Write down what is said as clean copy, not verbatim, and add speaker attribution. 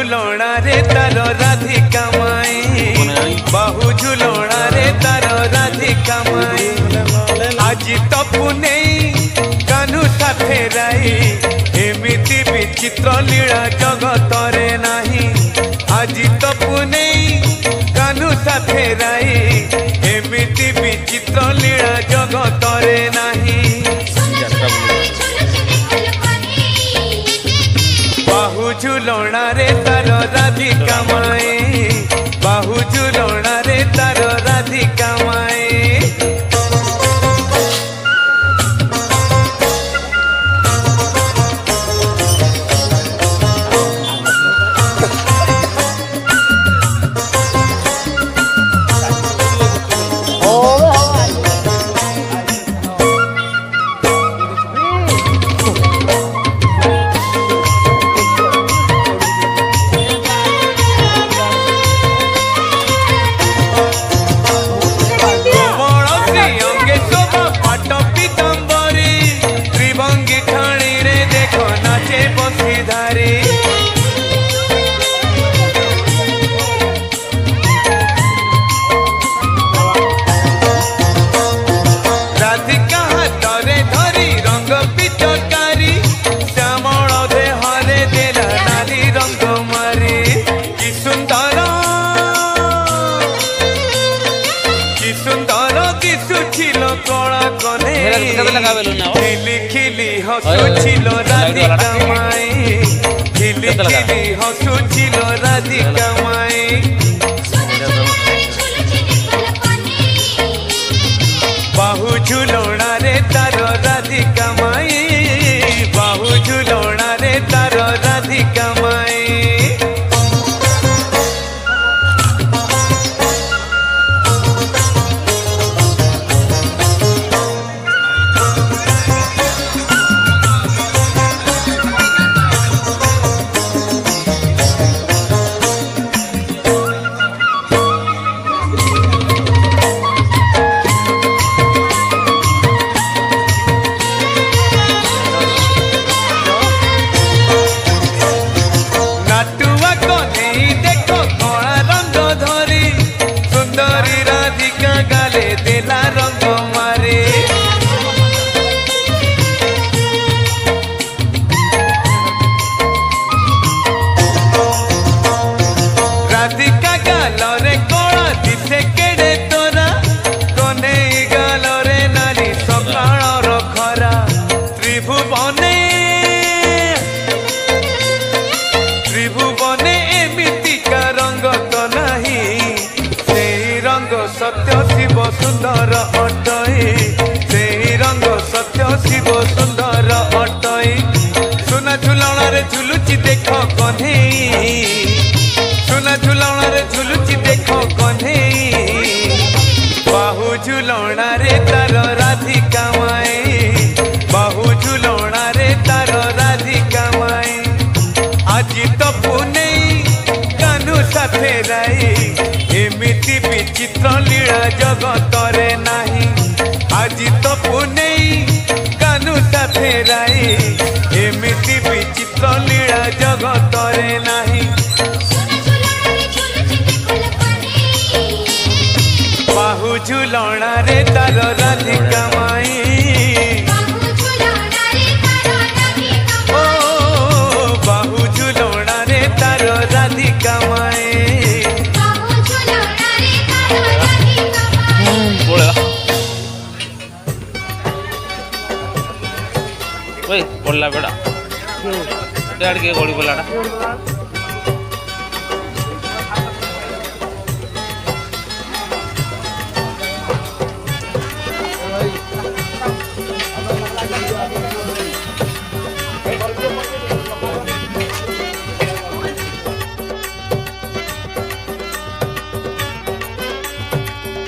Speaker 1: झुलणा रे तार राधिका माई बाहु झुलणा रे तार राधिका माई आज तो पुने कान्हू साथे राई एमिति विचित्र लीला जगत रे नाही आज तो पुने कान्हू साथे राई एमिति विचित्र लीला जगत रे नाही बाहु झुलणा रे तार राधिका माई बाहु झुलणा रे तार राधिका माई खिली खिली हसुछिलो राधिका माई खिली खिली हसुछिलो राधिका माई बाहु झुलणा रे तार राधिका माई बाहु झुलणा रे तार राधिका माई सत्य शिव सुंदर अटई से रंग सत्य शिव सुंदर अटई सुना झुलणा रे झुलुची देख कन्हे सुना झुलणा रे झुलुची देख कन्हे बाहु झुलणा रे तार राधिका माई बाहु झुलणा रे तार राधिका माई आज तो पुने कान्हू साथे राई एमिति विचित्र लीला जगत रे नाही आज तो पुने कान्हू साथे राई एमिति विचित्र लीला जगत रे नाही बाहु झुलणा रे तार राधिका माई ओ बाहु झुलणा रे तार राधिका माई
Speaker 2: पड़ला बेड़ा गोड़ी बोला